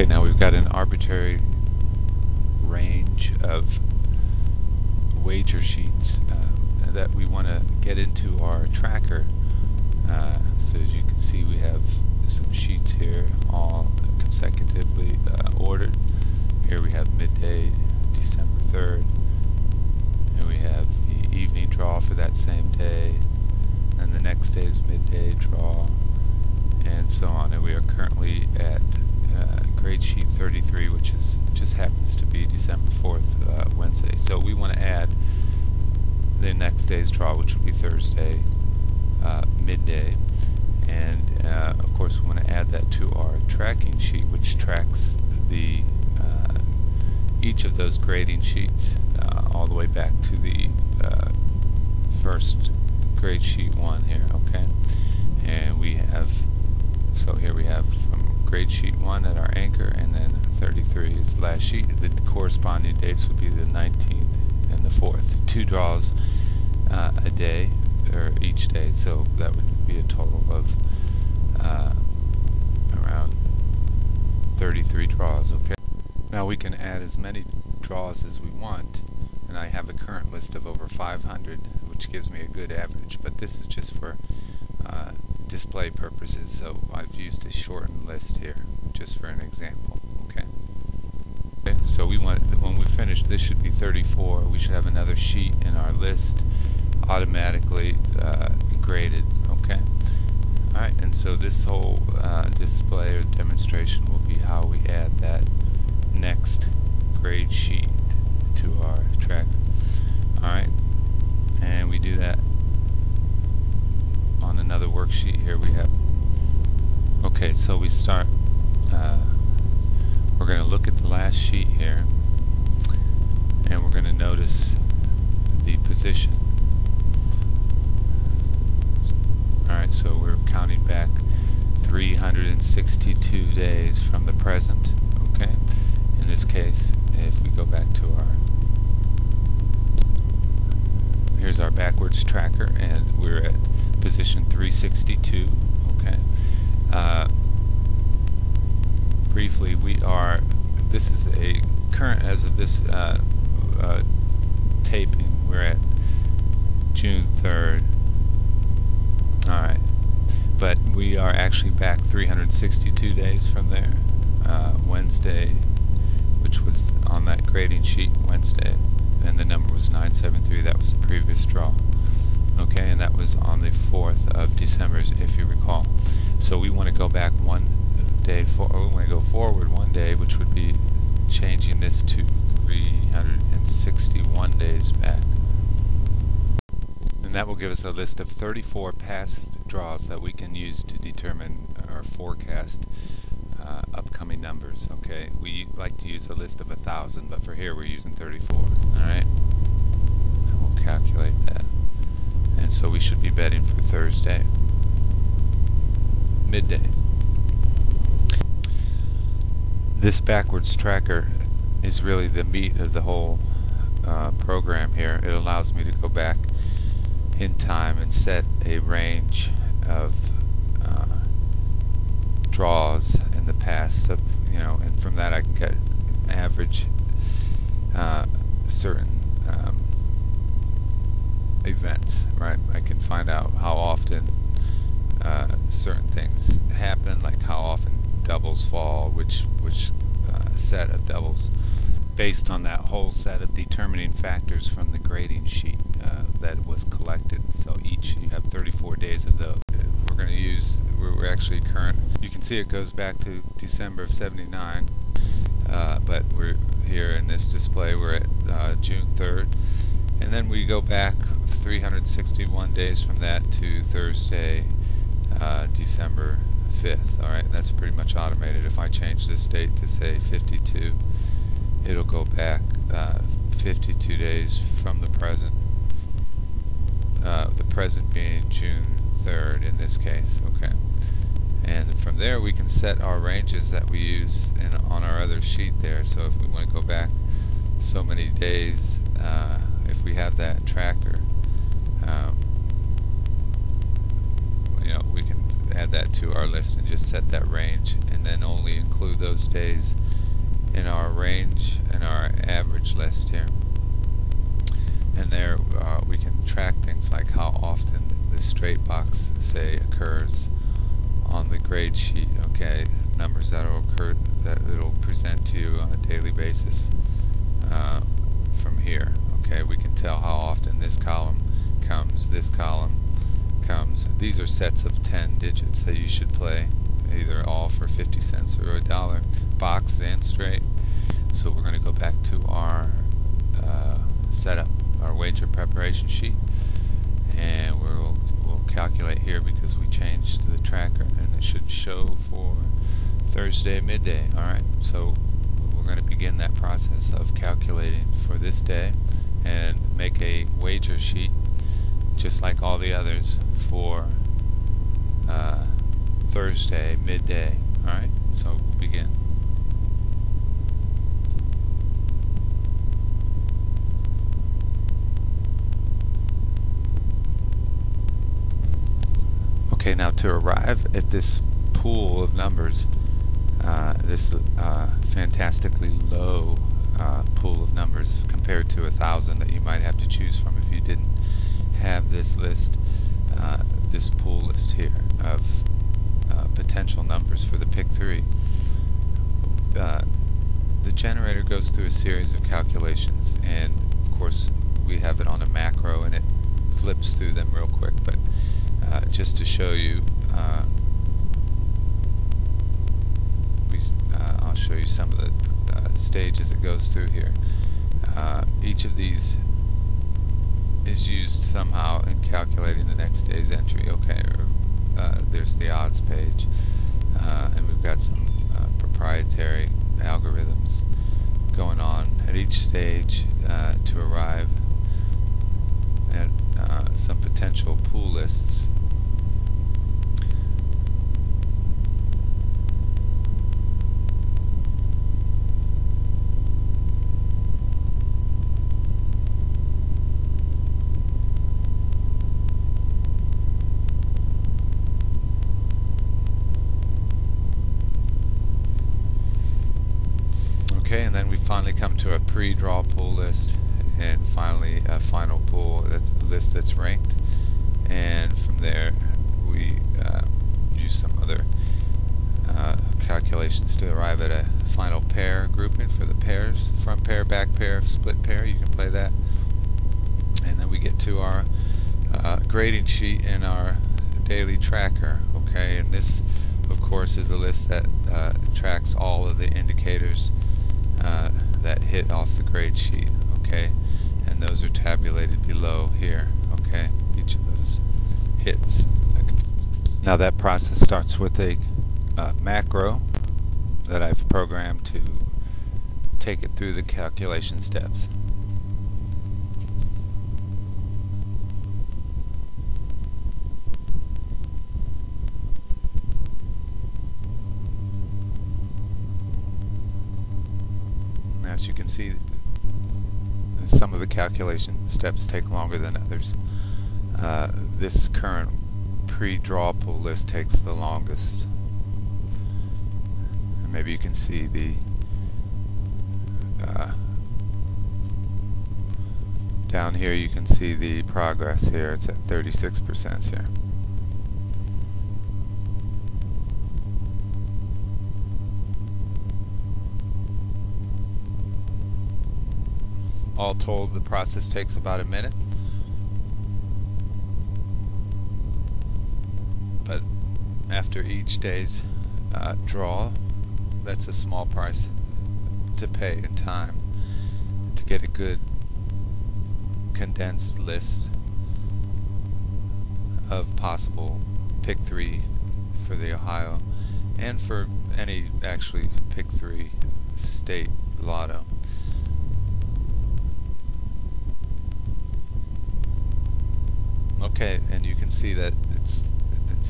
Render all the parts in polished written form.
Okay, now we've got an arbitrary range of wager sheets that we want to get into our tracker. So as you can see, we have some sheets here, all consecutively ordered. Here we have midday, December 3rd, and we have the evening draw for that same day, and the next day's midday draw, and so on. And we are currently at grade sheet 33, which just happens to be December 4th, Wednesday. So we want to add the next day's draw, which would be Thursday, midday, and of course we want to add that to our tracking sheet, which tracks the each of those grading sheets all the way back to the first grade sheet 1 here. Okay, and we have, so here we have from grade sheet 1 at our anchor, and then 33 is the last sheet. The corresponding dates would be the 19th and the 4th. 2 draws a day, or each day, so that would be a total of around 33 draws. Okay, now we can add as many draws as we want, and I have a current list of over 500, which gives me a good average, but this is just for display purposes, so I've used a shortened list here just for an example. Okay, so we want, when we finish, this should be 34. We should have another sheet in our list automatically graded. Okay, alright, and so this whole display or demonstration will be how we add that next grade sheet to our tracker. Alright, and we do that on another worksheet here. We have, okay, so we start, we're going to look at the last sheet here, and we're going to notice the position. Alright, so we're counting back 362 days from the present. Okay, in this case, if we go back to our, here's our backwards tracker, and we're at position 362. Okay, briefly, we are, this is a current as of this taping, we're at June 3rd. Alright, but we are actually back 362 days from there. Wednesday, which was on that grading sheet Wednesday, and the number was 973. That was the previous draw. Okay, and that was on the 4th of December, if you recall. So we want to go back one day, we want to go forward one day, which would be changing this to 361 days back. And that will give us a list of 34 past draws that we can use to determine or forecast upcoming numbers. Okay, we like to use a list of 1,000, but for here we're using 34. Alright, and we'll calculate that. And so we should be betting for Thursday, midday. This backwards tracker is really the meat of the whole program here. It allows me to go back in time and set a range of draws in the past, of, you know, and from that I can get average certain events, right? I can find out how often certain things happen, like how often doubles fall, which set of doubles, based on that whole set of determining factors from the grading sheet that was collected. So each, you have 34 days of those. We're going to use, we're actually current, you can see it goes back to December of 79, but we're here in this display, we're at June 3rd, and then we go back 361 days from that to Thursday, December 5th. Alright, that's pretty much automated. If I change this date to say 52, it'll go back 52 days from the present being June 3rd in this case. Okay, and from there we can set our ranges that we use on our other sheet there. So if we want to go back so many days, if we have that tracker, you know, we can add that into our list and just set that range, and then only include those days in our range and our average list here. And there we can track things like how often this straight box, say, occurs on the grade sheet. Okay, numbers that will occur, that it'll present to you on a daily basis from here. Okay, we can tell how often this column comes, this column comes. These are sets of 10 digits that you should play, either all for 50 cents or $1, boxed and straight. So we're going to go back to our setup, our wager preparation sheet, and we'll calculate here because we changed the tracker, and it should show for Thursday midday. Alright, so we're going to begin that process of calculating for this day and make a wager sheet just like all the others for Thursday midday. Alright, so we'll begin. Okay, now to arrive at this pool of numbers, this fantastically low pool of numbers compared to 1,000 that you might have to choose from if you didn't have this list, this pool list here of potential numbers for the Pick 3. The generator goes through a series of calculations, and of course we have it on a macro and it flips through them real quick, but just to show you, I'll show you some of the stages it goes through here. Each of these is used somehow in calculating the next day's entry. Okay, there's the odds page, and we've got some proprietary algorithms going on at each stage to arrive at some potential pool lists. Okay, and then we finally come to a pre-draw pool list, and finally a final pool list that's ranked, and from there we use some other calculations to arrive at a final pair grouping for the pairs, front pair, back pair, split pair. You can play that, and then we get to our grading sheet and our daily tracker. Okay, and this of course is a list that tracks all of the indicators that hit off the grade sheet. Okay, and those are tabulated below here. Okay, each of those hits. Now that process starts with a macro that I've programmed to take it through the calculation steps. As you can see, some of the calculation steps take longer than others. This current pre-draw pool list takes the longest. And maybe you can see the down here you can see the progress here. It's at 36% here. All told, the process takes about a minute, but after each day's draw, that's a small price to pay in time to get a good condensed list of possible Pick 3 for the Ohio and for any actually Pick 3 state lotto. Okay, and you can see that it's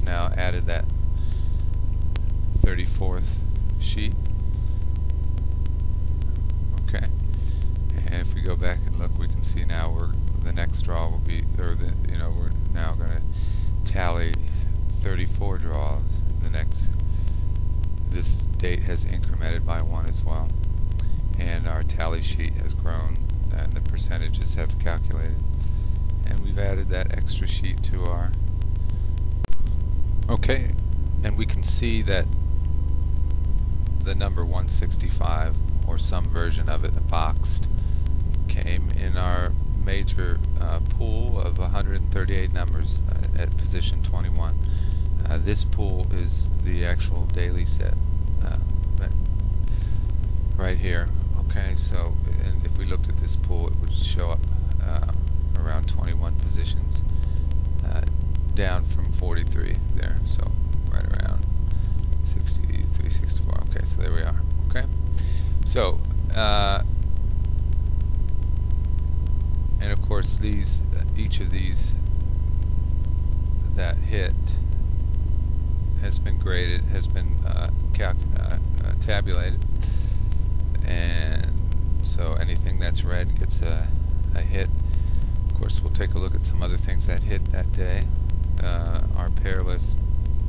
now added that 34th sheet. Okay, and if we go back and look, we can see now the next draw will be, or we're now going to tally 34 draws this date has incremented by 1 as well, and our tally sheet has grown and the percentages have calculated, and we've added that extra sheet to our and we can see that the number 165, or some version of it boxed, came in our major pool of 138 numbers at position 21. This pool is the actual daily set right here. Okay, so and if we looked at this pool, it would show up around 21 positions, down from 43 there, so right around 63, 64. Okay, so there we are. Okay, so and of course these each of these that hit has been graded, has been tabulated, and so anything that's red gets a hit. Of course, we'll take a look at some other things that hit that day. Our pair list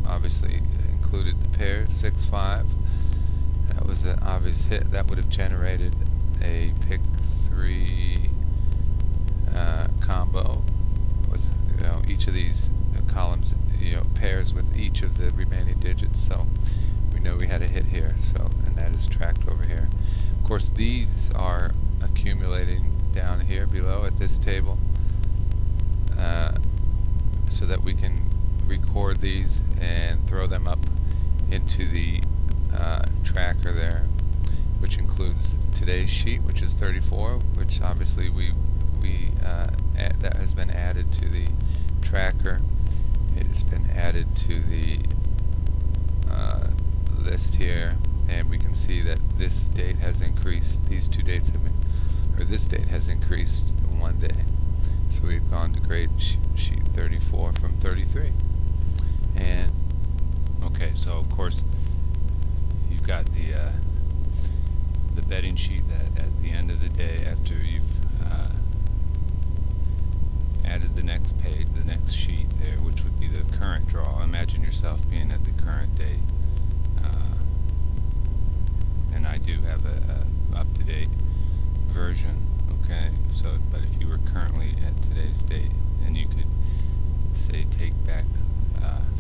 obviously included the pair 6-5. That was an obvious hit. That would have generated a pick 3 combo with each of these columns, pairs with each of the remaining digits. So we know we had a hit here. So, and that is tracked over here. Of course, these are accumulating down here below at this table, so that we can record these and throw them up into the tracker there, which includes today's sheet, which is 34, which obviously that has been added to the tracker. It has been added to the list here, and we can see that this date has increased. These two dates have been, or this date has increased 1 day. So we've gone to grade sheet 34 from 33. And okay, so of course you've got the betting sheet that at the end of the day, after you've added the next page, the next sheet there, which would be the current draw. Imagine yourself being at the current date, and I do have a up-to-date version. Okay, so but if you were currently at today's date, then you could say take back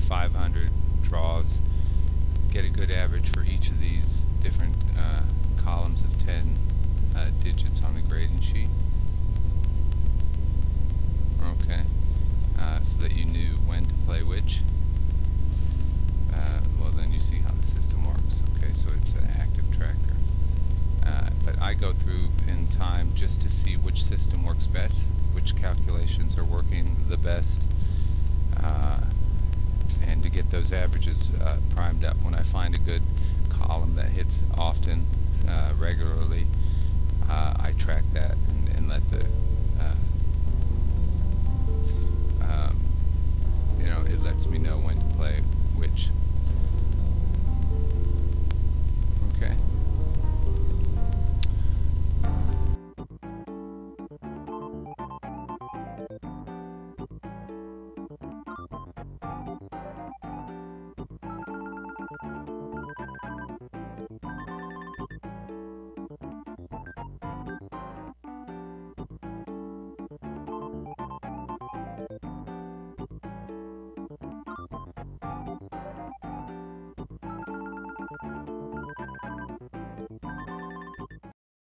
500 draws, get a good average for each of these different columns of 10 digits on the grading sheet. Okay, so that you knew when to play which. Well, then you see how the system works. Okay, so it's an active tracker. But I go through in time just to see which system works best, which calculations are working the best, and to get those averages primed up. When I find a good column that hits often, regularly, I track that and let the